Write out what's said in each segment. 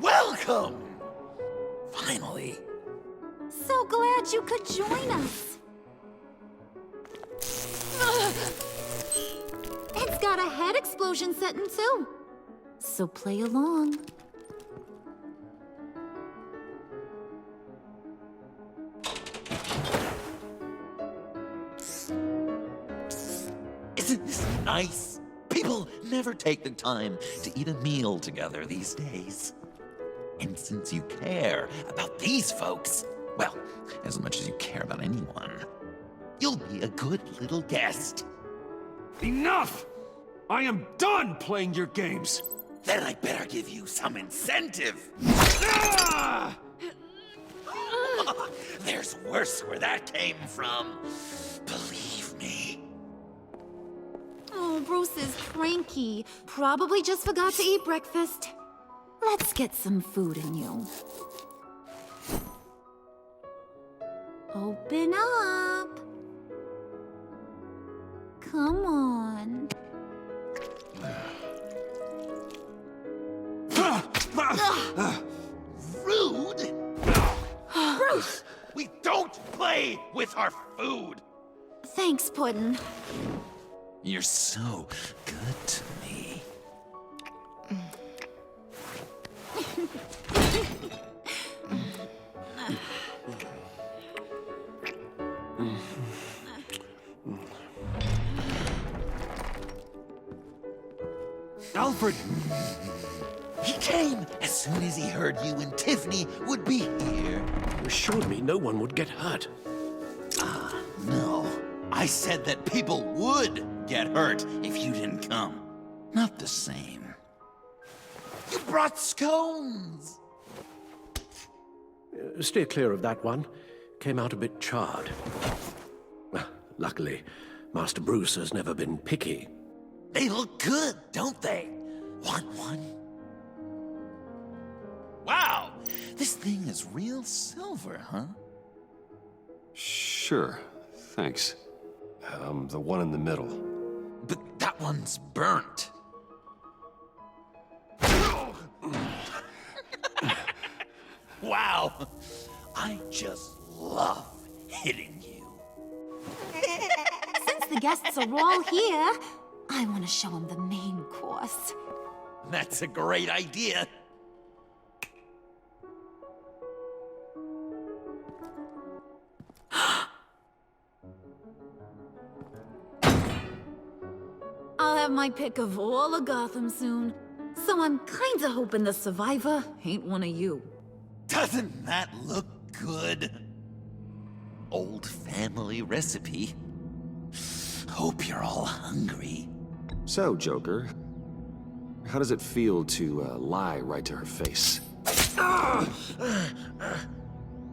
Welcome! Finally. So glad you could join us. It's got a head explosion setting too. So play along. Isn't this nice? People never take the time to eat a meal together these days. And since you care about these folks, well, as much as you care about anyone, you'll be a good little guest. Enough! I am done playing your games! Then I better give you some incentive. Ah! There's worse where that came from. Believe me. Oh, Bruce is cranky. Probably just forgot to eat breakfast. Let's get some food in you. Open up. Come on. Rude? Bruce! We don't play with our food. Thanks, Puddin'. You're so good to me. Alfred! He came as soon as he heard you and Tiffany would be here. You assured me no one would get hurt. No, I said that people would get hurt if you didn't come. Not the same. You brought scones. Steer clear of that one. Came out a bit charred. Luckily, Master Bruce has never been picky. They look good, don't they? Want one? Wow, this thing is real silver, huh? Sure, thanks. The one in the middle. But that one's burnt. Wow, I just love hitting you. Since the guests are all here, I want to show them the main course. That's a great idea. I'll have my pick of all of Gotham soon. So I'm kinda hoping the survivor ain't one of you. Doesn't that look good? Old family recipe. Hope you're all hungry. So, Joker, how does it feel to lie right to her face?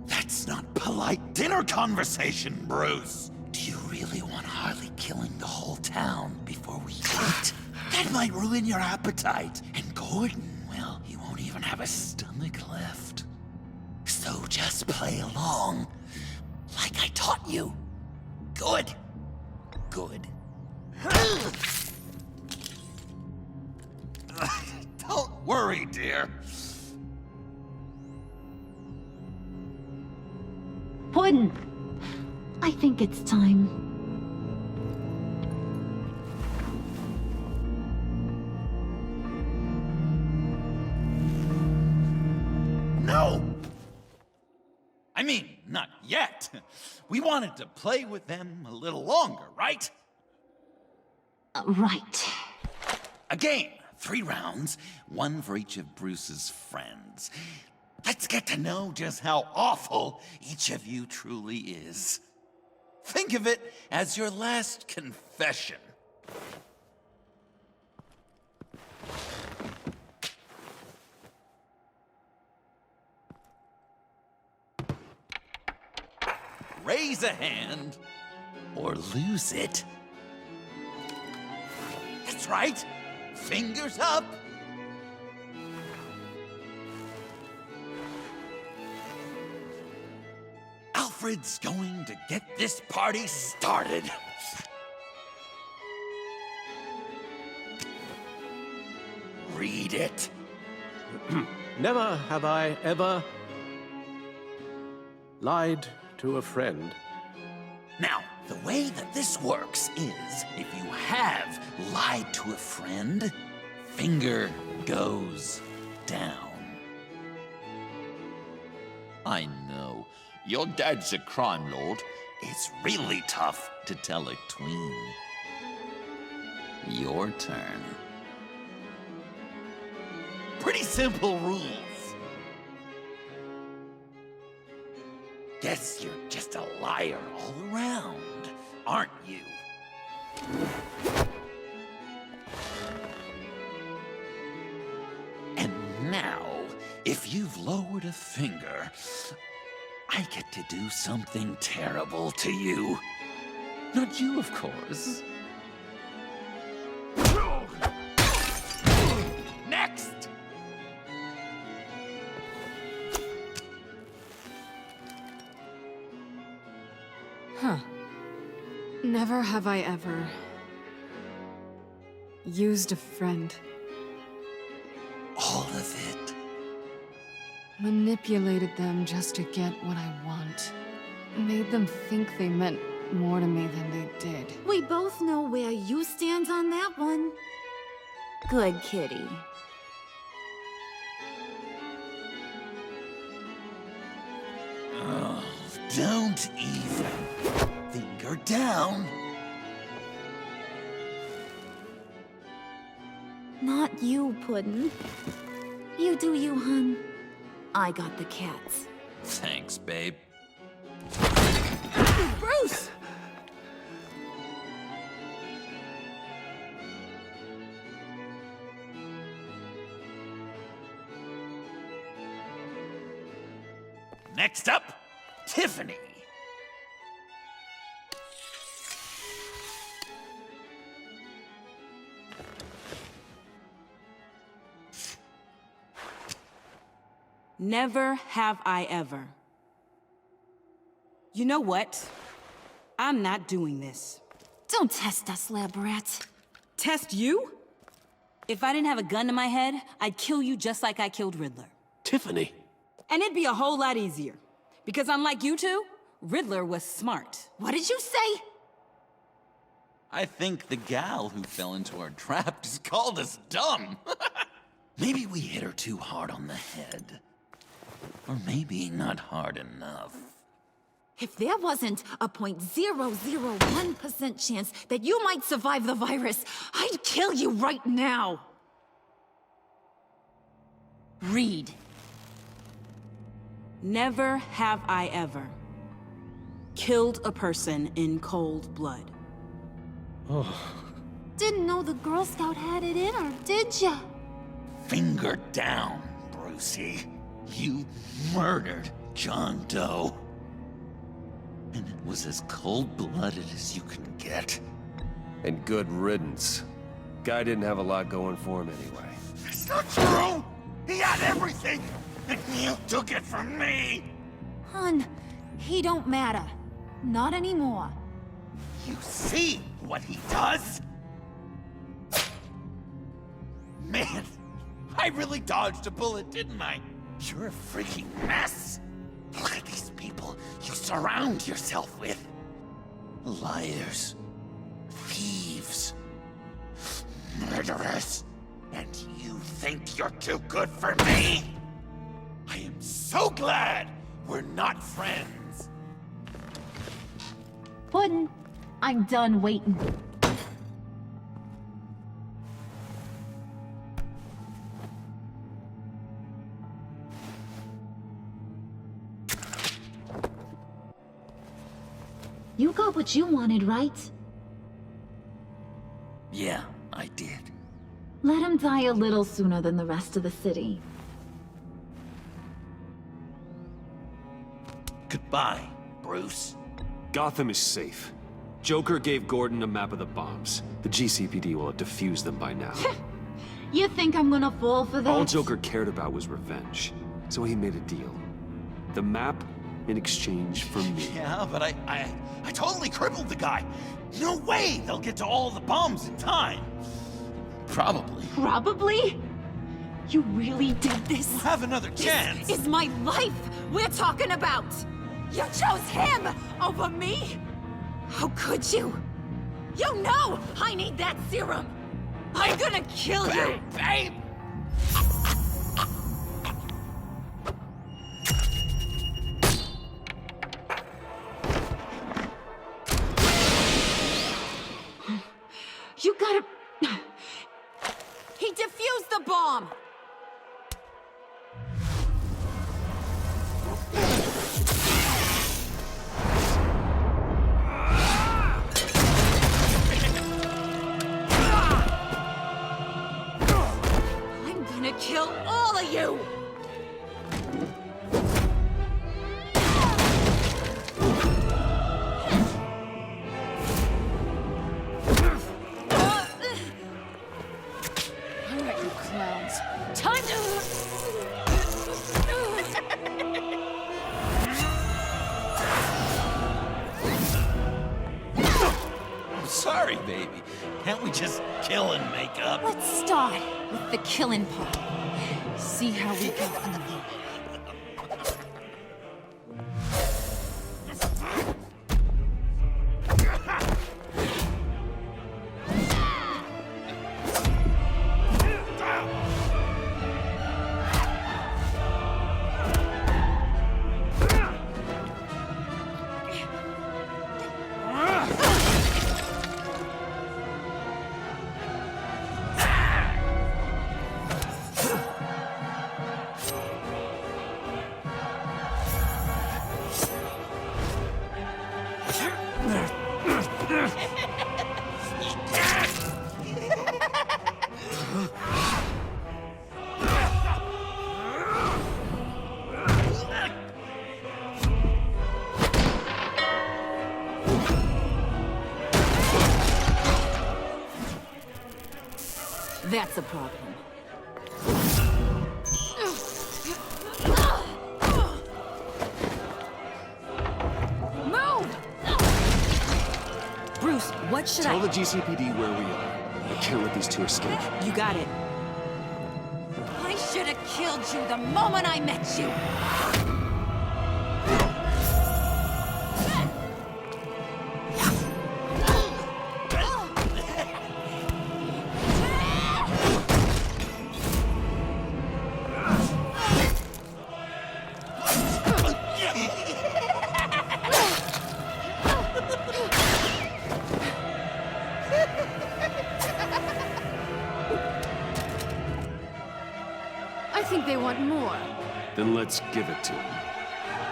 That's not polite dinner conversation, Bruce. Do you really want Harley killing the whole town before we eat? That might ruin your appetite. And Gordon, well, he won't even have a stomach left. So just play along, like I taught you. Good. Good. Don't worry, dear. Puddin', I think it's time. No! I mean, not yet. We wanted to play with them a little longer, right? Right. A game, 3 rounds, 1 for each of Bruce's friends. Let's get to know just how awful each of you truly is. Think of it as your last confession. Raise a hand, or lose it. That's right. Fingers up. Alfred's going to get this party started. Read it. Never have I ever lied to a friend. Now, the way that this works is, if you have lied to a friend, finger goes down. I know. Your dad's a crime lord. It's really tough to tell a tween. Your turn. Pretty simple rules. Guess you're just a liar all around, aren't you? And now, if you've lowered a finger, I get to do something terrible to you. Not you, of course. Next! Huh. Never have I ever used a friend. All of it. Manipulated them just to get what I want. Made them think they meant more to me than they did. We both know where you stand on that one. Good kitty. Oh, don't even. Finger down. Not you, Puddin'. You do you, hun. I got the cats. Thanks, babe. Bruce! Next up, Tiffany. Never have I ever. You know what? I'm not doing this. Don't test us, lab rat. Test you? If I didn't have a gun to my head, I'd kill you just like I killed Riddler. Tiffany. And it'd be a whole lot easier. Because unlike you two, Riddler was smart. What did you say? I think the gal who fell into our trap just called us dumb. Maybe we hit her too hard on the head. Or maybe not hard enough. If there wasn't a 0.001% chance that you might survive the virus, I'd kill you right now. Read. Never have I ever killed a person in cold blood. Didn't know the Girl Scout had it in her, did ya? Finger down, Brucey. You murdered John Doe. And it was as cold-blooded as you can get. And good riddance. Guy didn't have a lot going for him anyway. That's not true! He had everything! And you took it from me! Hun, he don't matter. Not anymore. You see what he does? Man, I really dodged a bullet, didn't I? You're a freaking mess! Look at these people you surround yourself with. Liars. Thieves. Murderers. And you think you're too good for me? I am so glad we're not friends. Puddin', I'm done waiting. You got what you wanted, right? Yeah, I did. Let him die a little sooner than the rest of the city. Goodbye, Bruce. Gotham is safe. Joker gave Gordon a map of the bombs. The GCPD will have defused them by now. You think I'm gonna fall for that? All Joker cared about was revenge, so he made a deal. The map in exchange for me. Yeah, but I totally crippled the guy. No way they'll get to all the bombs in time. Probably. Probably? You really did this? We'll have another chance. This is my life we're talking about! You chose him over me? How could you? You know I need that serum! I'm gonna kill you! Babe! You gotta... He defused the bomb! I'm gonna kill all of you! All right, you clowns. Time to... I'm sorry, baby. Can't we just kill and make up? Let's start with the killing part. See how we go. That's a problem. Move! Bruce, what should Tell the GCPD where we are. I can't let these two escape. You got it. I should have killed you the moment I met you! I think they want more. Then let's give it to them.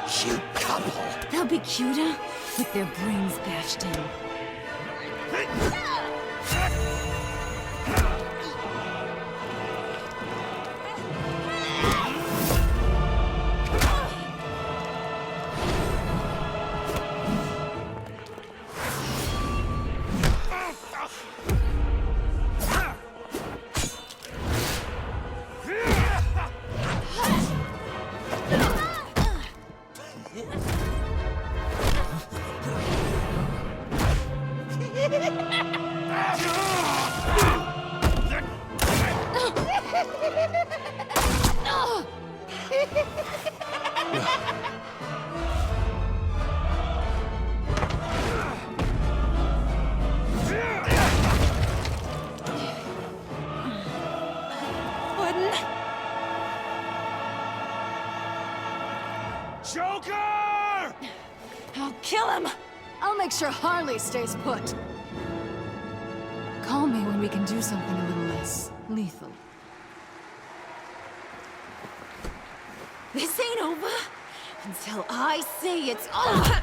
Cute couple. They'll be cuter with their brains bashed in. Joker! I'll kill him! I'll make sure Harley stays put. Call me when we can do something a little less lethal. This ain't over until I say it's over!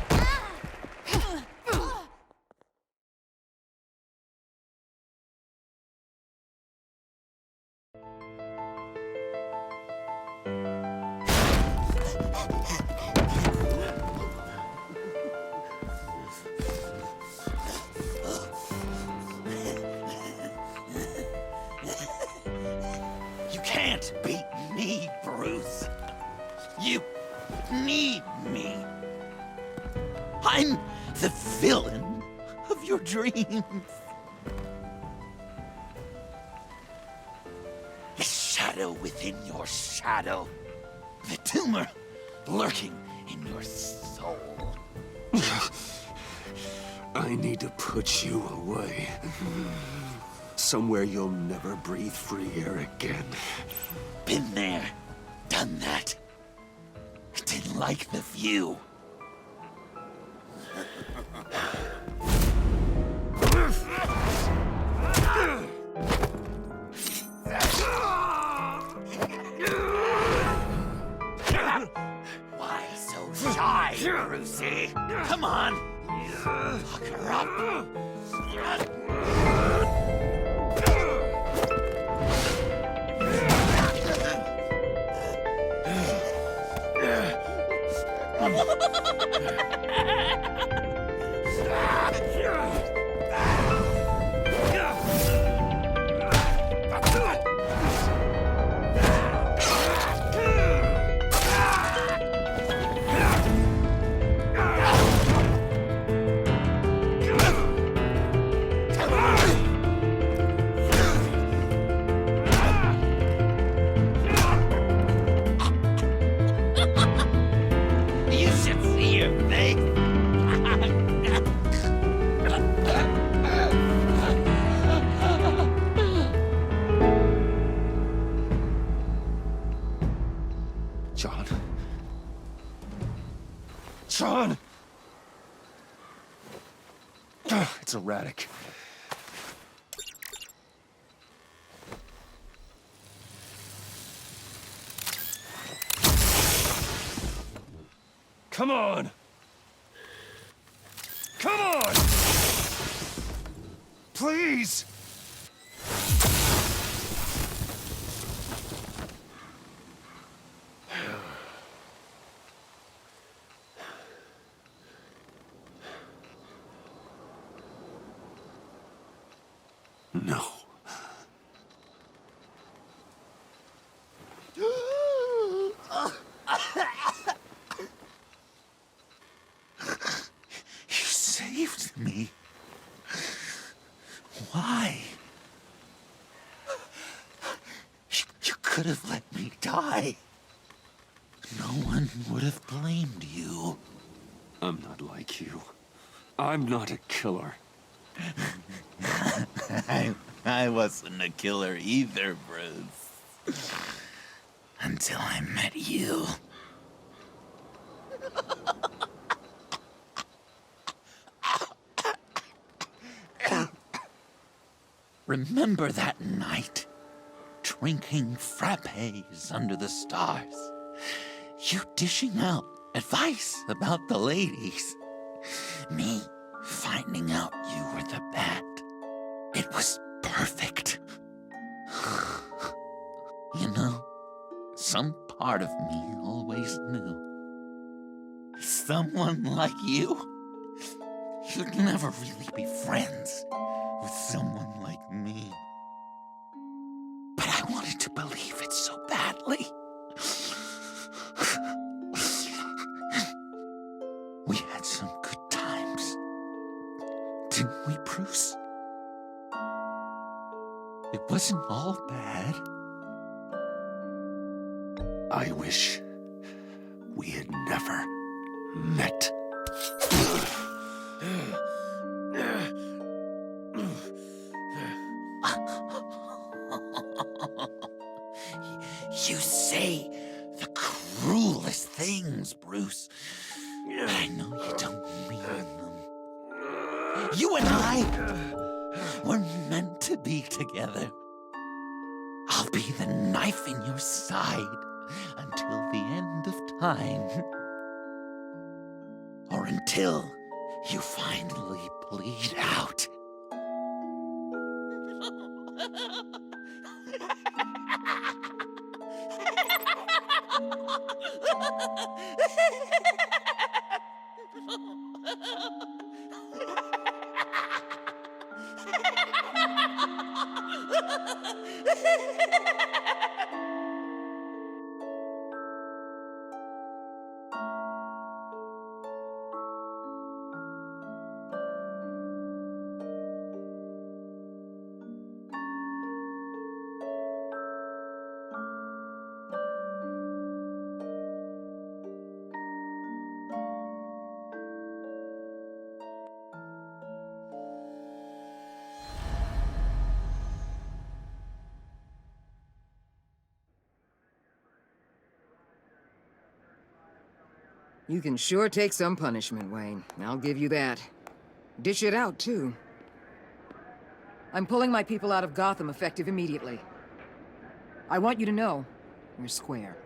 You can't beat me, Bruce. You need me. I'm the villain of your dreams. The shadow within your shadow. The tumor lurking in your soul. I need to put you away. Somewhere you'll never breathe free air again. Been there, done that. Didn't like the view. Why so shy, Brucey? Come on, lock her up. You should see your face. John? John! It's erratic. Come on! Come on! Please! No. You saved me. Why? You could have let me die. No one would have blamed you. I'm not like you. I'm not a killer. I wasn't a killer either, Bruce. Until I met you. Remember that night? Drinking frappes under the stars. You dishing out advice about the ladies. Me finding out you were the bat. It was perfect. You know, some part of me always knew. Someone like you, you'd never really be friends with someone like me. But I wanted to believe it so badly. We had some good times, didn't we, Bruce? It wasn't all bad. I wish we had never met. You say the cruelest things, Bruce. But I know you don't mean them. You and I were meant to be together. I'll be the knife in your side until the end of time. Or until you finally bleed out. You can sure take some punishment, Wayne. I'll give you that. Dish it out, too. I'm pulling my people out of Gotham effective immediately. I want you to know, you're square.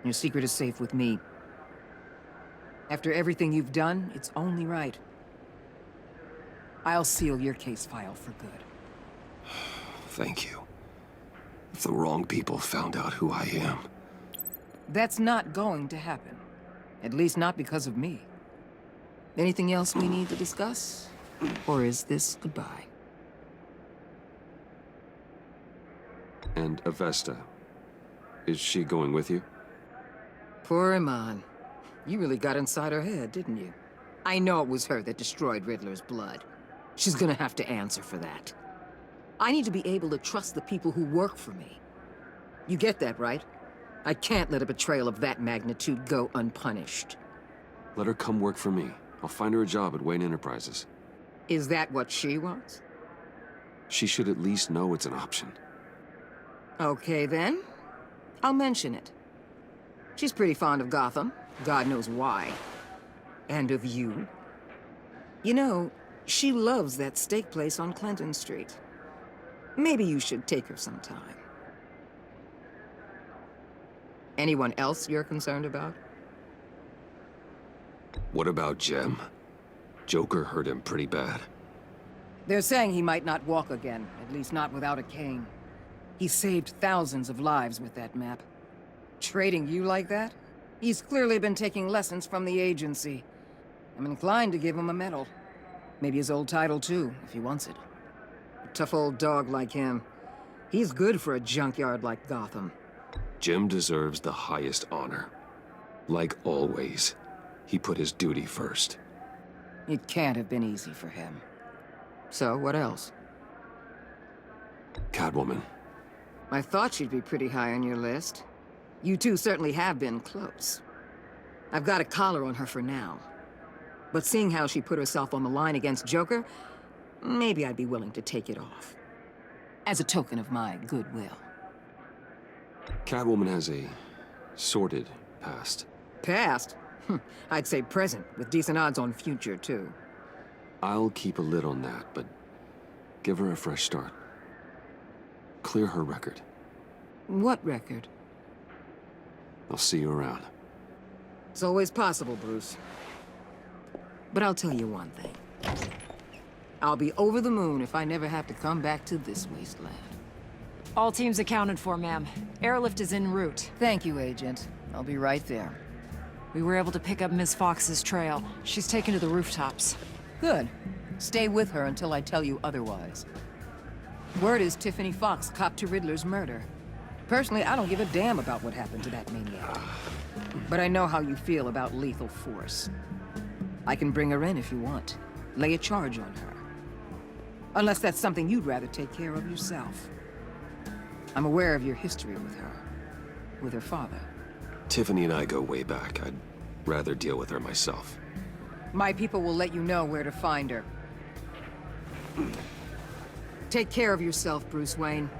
Your secret is safe with me. After everything you've done, it's only right. I'll seal your case file for good. Thank you. If the wrong people found out who I am... That's not going to happen. At least not because of me. Anything else we need to discuss? Or is this goodbye? And Avesta, is she going with you? Poor Iman. You really got inside her head, didn't you? I know it was her that destroyed Riddler's blood. She's gonna have to answer for that. I need to be able to trust the people who work for me. You get that, right? I can't let a betrayal of that magnitude go unpunished. Let her come work for me. I'll find her a job at Wayne Enterprises. Is that what she wants? She should at least know it's an option. Okay, then. I'll mention it. She's pretty fond of Gotham. God knows why. And of you. You know, she loves that steak place on Clinton Street. Maybe you should take her sometime. Anyone else you're concerned about? What about Jem? Joker hurt him pretty bad. They're saying he might not walk again, at least not without a cane. He saved thousands of lives with that map. Trading you like that? He's clearly been taking lessons from the agency. I'm inclined to give him a medal. Maybe his old title too, if he wants it. A tough old dog like him. He's good for a junkyard like Gotham. Jem deserves the highest honor. Like always, he put his duty first. It can't have been easy for him. So, what else? Catwoman. I thought she'd be pretty high on your list. You two certainly have been close. I've got a collar on her for now. But seeing how she put herself on the line against Joker, maybe I'd be willing to take it off. As a token of my goodwill. Catwoman has a sordid past. Past? I'd say present, with decent odds on future, too. I'll keep a lid on that, but give her a fresh start. Clear her record. What record? I'll see you around. It's always possible, Bruce. But I'll tell you one thing. I'll be over the moon if I never have to come back to this wasteland. All teams accounted for, ma'am. Airlift is en route. Thank you, Agent. I'll be right there. We were able to pick up Miss Fox's trail. She's taken to the rooftops. Good. Stay with her until I tell you otherwise. Word is Tiffany Fox copped to Riddler's murder. Personally, I don't give a damn about what happened to that maniac. But I know how you feel about lethal force. I can bring her in if you want. Lay a charge on her. Unless that's something you'd rather take care of yourself. I'm aware of your history with her. With her father. Tiffany and I go way back. I'd rather deal with her myself. My people will let you know where to find her. Take care of yourself, Bruce Wayne.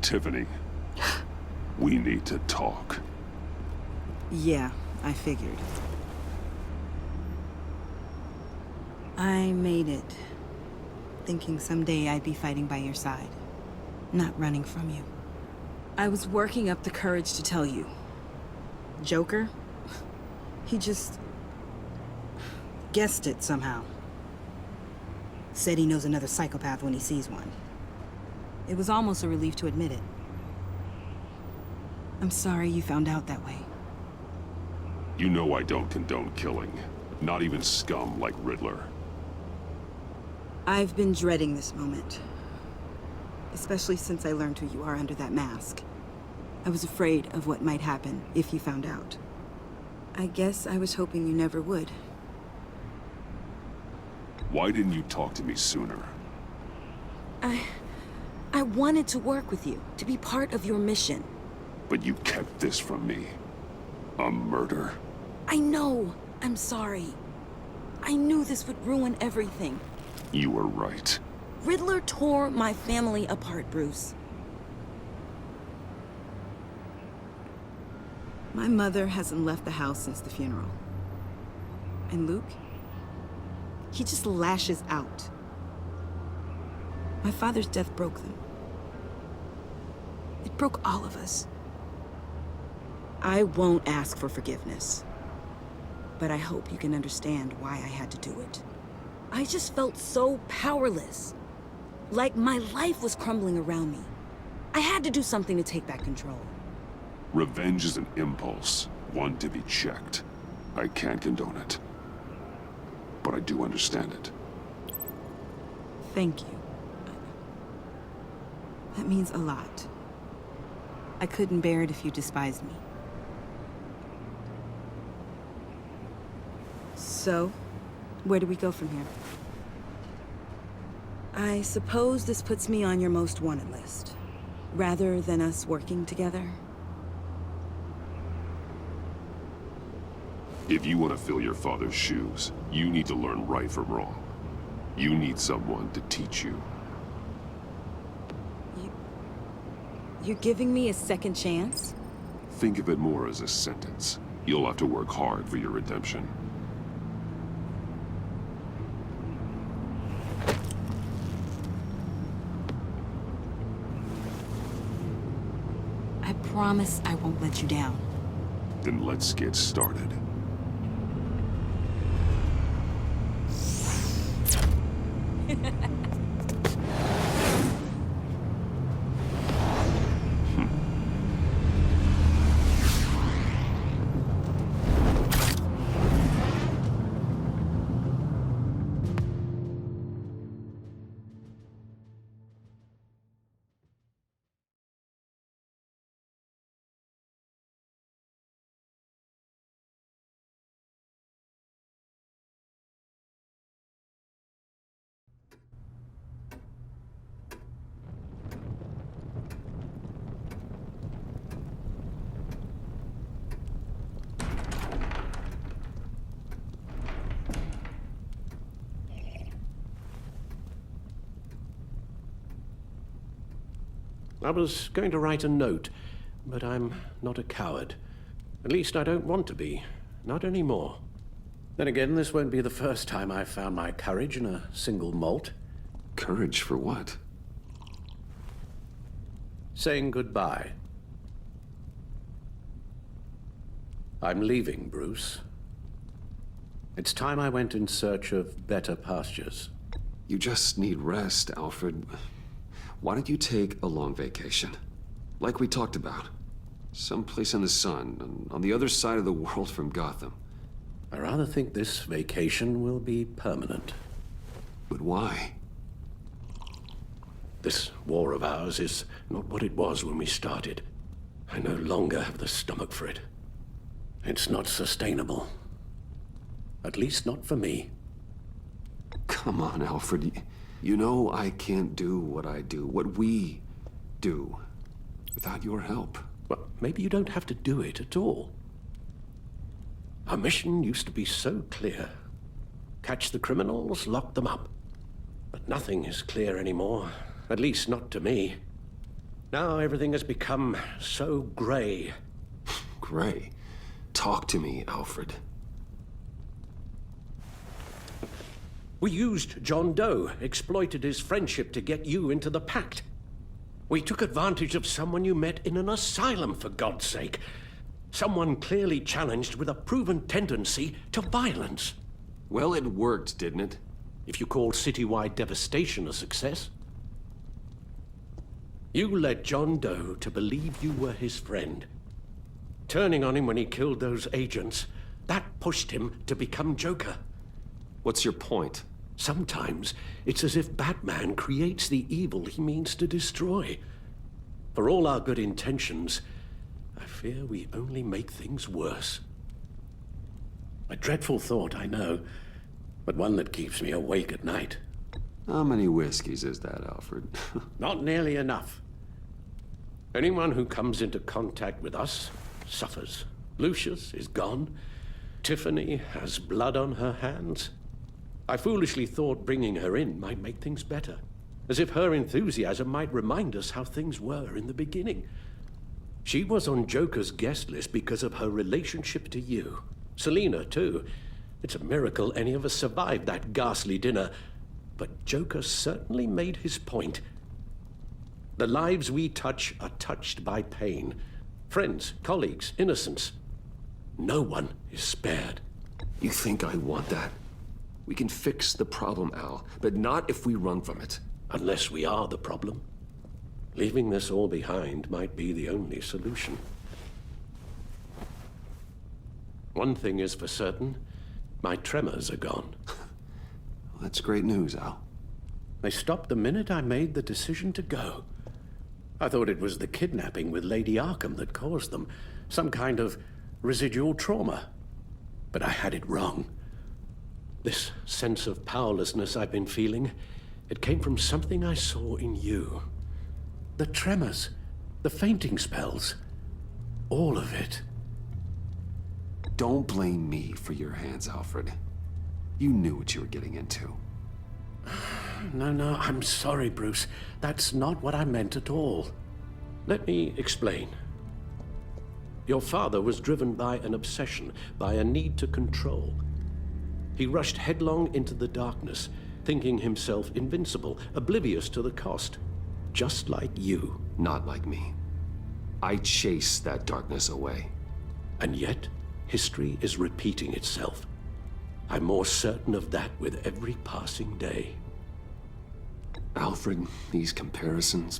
Tiffany, we need to talk. Yeah, I figured. I made it, thinking someday I'd be fighting by your side, not running from you. I was working up the courage to tell you. Joker? He just guessed it somehow. Said he knows another psychopath when he sees one. It was almost a relief to admit it. I'm sorry you found out that way. You know I don't condone killing. Not even scum like Riddler. I've been dreading this moment. Especially since I learned who you are under that mask. I was afraid of what might happen if you found out. I guess I was hoping you never would. Why didn't you talk to me sooner? I wanted to work with you, to be part of your mission. But you kept this from me. A murder. I know. I'm sorry. I knew this would ruin everything. You were right. Riddler tore my family apart, Bruce. My mother hasn't left the house since the funeral. And Luke? He just lashes out. My father's death broke them. It broke all of us. I won't ask for forgiveness. But I hope you can understand why I had to do it. I just felt so powerless. Like my life was crumbling around me. I had to do something to take back control. Revenge is an impulse, one to be checked. I can't condone it. But I do understand it. Thank you. That means a lot. I couldn't bear it if you despised me. So, where do we go from here? I suppose this puts me on your most wanted list, rather than us working together. If you want to fill your father's shoes, you need to learn right from wrong. You need someone to teach you. You're giving me a second chance? Think of it more as a sentence. You'll have to work hard for your redemption. I promise I won't let you down. Then let's get started. I was going to write a note, but I'm not a coward. At least I don't want to be. Not anymore. Then again, this won't be the first time I've found my courage in a single molt. Courage for what? Saying goodbye. I'm leaving, Bruce. It's time I went in search of better pastures. You just need rest, Alfred. Why don't you take a long vacation? Like we talked about. Someplace in the sun, on the other side of the world from Gotham. I rather think this vacation will be permanent. But why? This war of ours is not what it was when we started. I no longer have the stomach for it. It's not sustainable. At least not for me. Come on, Alfred. You know I can't do what I do, what we do, without your help. Well, maybe you don't have to do it at all. Our mission used to be so clear. Catch the criminals, lock them up. But nothing is clear anymore, at least not to me. Now everything has become so gray. Gray. Talk to me, Alfred. We used John Doe, exploited his friendship to get you into the pact. We took advantage of someone you met in an asylum, for God's sake. Someone clearly challenged with a proven tendency to violence. Well, it worked, didn't it? If you call citywide devastation a success. You led John Doe to believe you were his friend. Turning on him when he killed those agents, that pushed him to become Joker. What's your point? Sometimes it's as if Batman creates the evil he means to destroy. For all our good intentions, I fear we only make things worse. A dreadful thought, I know, but one that keeps me awake at night. How many whiskeys is that, Alfred? Not nearly enough. Anyone who comes into contact with us suffers. Lucius is gone. Tiffany has blood on her hands. I foolishly thought bringing her in might make things better, as if her enthusiasm might remind us how things were in the beginning. She was on Joker's guest list because of her relationship to you. Selina, too. It's a miracle any of us survived that ghastly dinner, but Joker certainly made his point. The lives we touch are touched by pain. Friends, colleagues, innocents. No one is spared. You think I want that? We can fix the problem, Al, but not if we run from it. Unless we are the problem. Leaving this all behind might be the only solution. One thing is for certain, my tremors are gone. Well, that's great news, Al. They stopped the minute I made the decision to go. I thought it was the kidnapping with Lady Arkham that caused them, some kind of residual trauma. But I had it wrong. This sense of powerlessness I've been feeling, it came from something I saw in you. The tremors, the fainting spells, all of it. Don't blame me for your hands, Alfred. You knew what you were getting into. No, I'm sorry, Bruce. That's not what I meant at all. Let me explain. Your father was driven by an obsession, by a need to control. He rushed headlong into the darkness, thinking himself invincible, oblivious to the cost. Just like you. Not like me. I chase that darkness away. And yet, history is repeating itself. I'm more certain of that with every passing day. Alfred, these comparisons...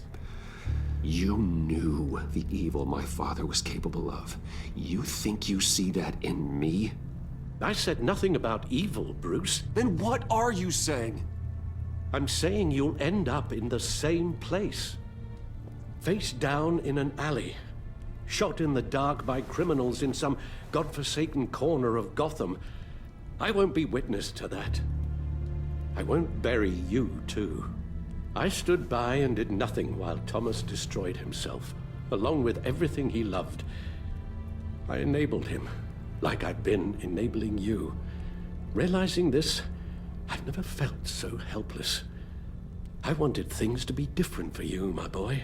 You knew the evil my father was capable of. You think you see that in me? I said nothing about evil, Bruce. Then what are you saying? I'm saying you'll end up in the same place. Face down in an alley. Shot in the dark by criminals in some godforsaken corner of Gotham. I won't be witness to that. I won't bury you, too. I stood by and did nothing while Thomas destroyed himself, along with everything he loved. I enabled him, like I've been enabling you. Realizing this, I've never felt so helpless. I wanted things to be different for you, my boy.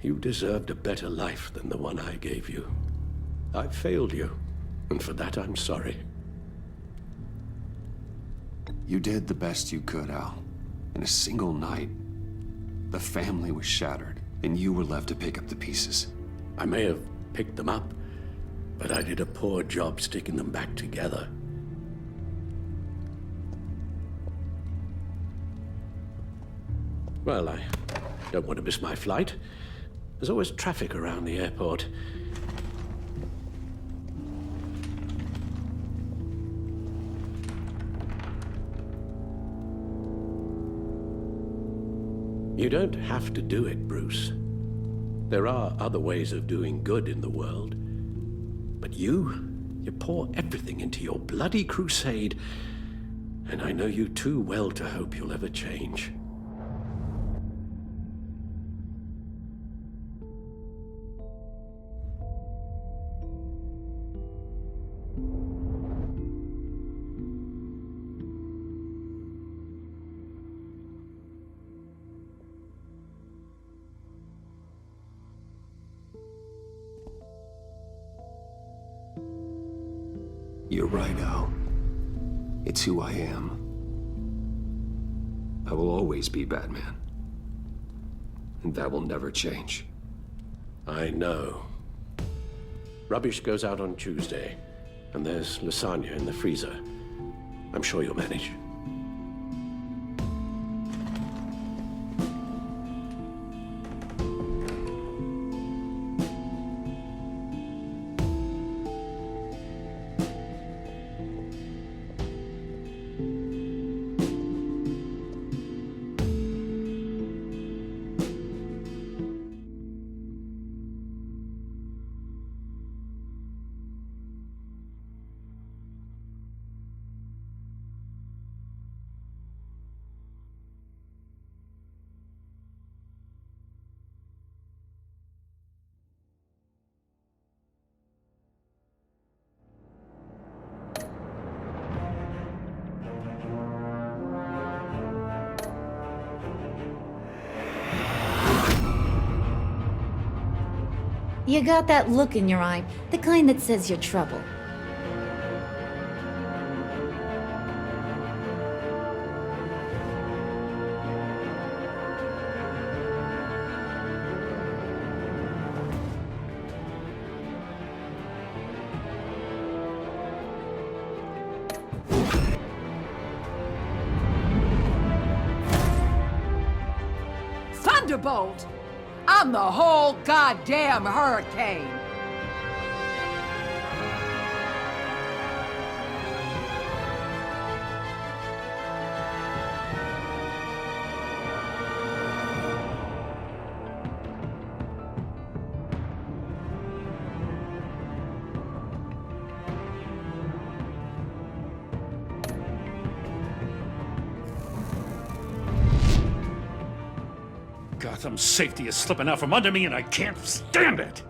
You deserved a better life than the one I gave you. I failed you, and for that I'm sorry. You did the best you could, Al. In a single night, the family was shattered, and you were left to pick up the pieces. I may have picked them up, but I did a poor job sticking them back together. Well, I don't want to miss my flight. There's always traffic around the airport. You don't have to do it, Bruce. There are other ways of doing good in the world. But you pour everything into your bloody crusade, and I know you too well to hope you'll ever change. You're right, Al. It's who I am. I will always be Batman. And that will never change. I know. Rubbish goes out on Tuesday, and there's lasagna in the freezer. I'm sure you'll manage. You got that look in your eye, the kind that says you're trouble. Thunderbolt! I'm the whole goddamn hurricane! Gotham's safety is slipping out from under me and I can't stand it!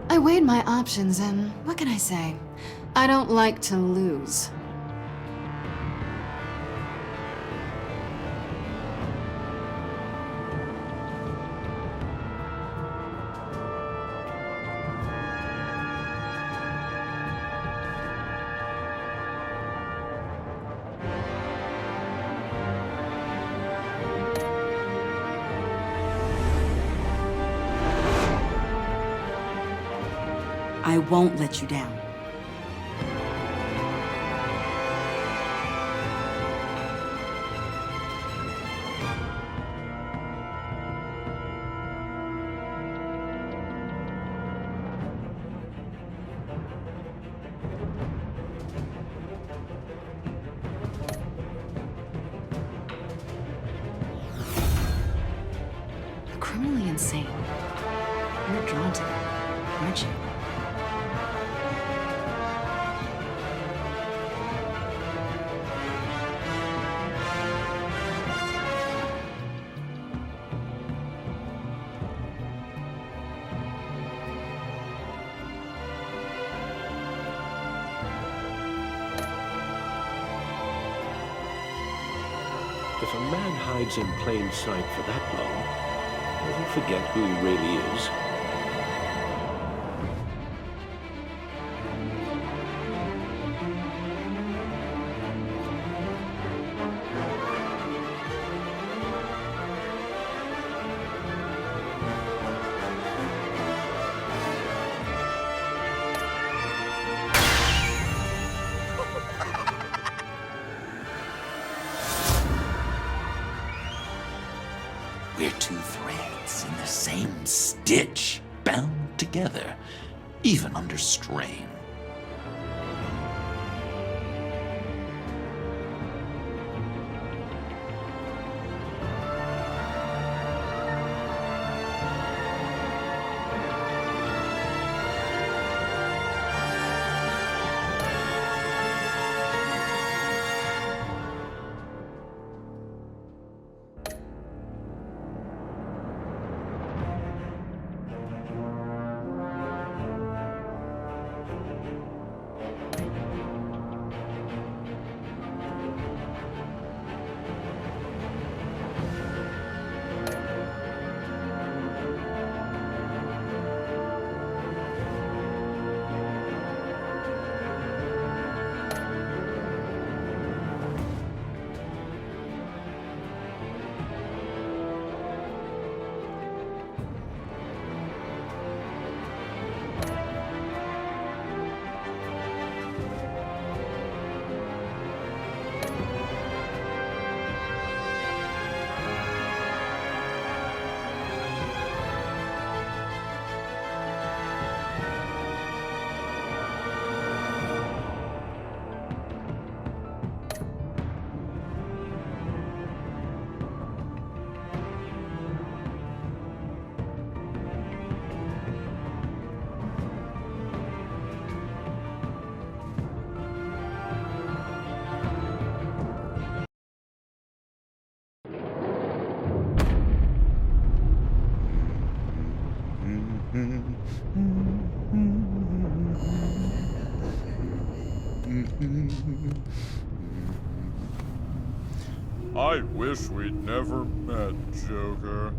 I weighed my options, and what can I say? I don't like to lose. I won't let you down. Criminally insane. You're drawn to them, aren't you? If a man hides in plain sight for that long, will he forget who he really is? We're two threads in the same stitch, bound together, even under strain. I wish we'd never met, Joker.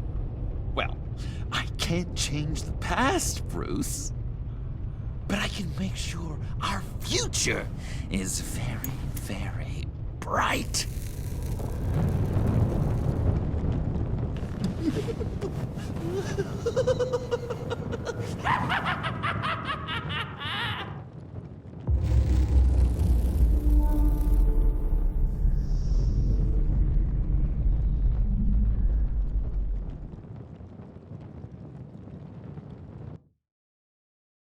Well, I can't change the past, Bruce. But I can make sure our future is very, very bright.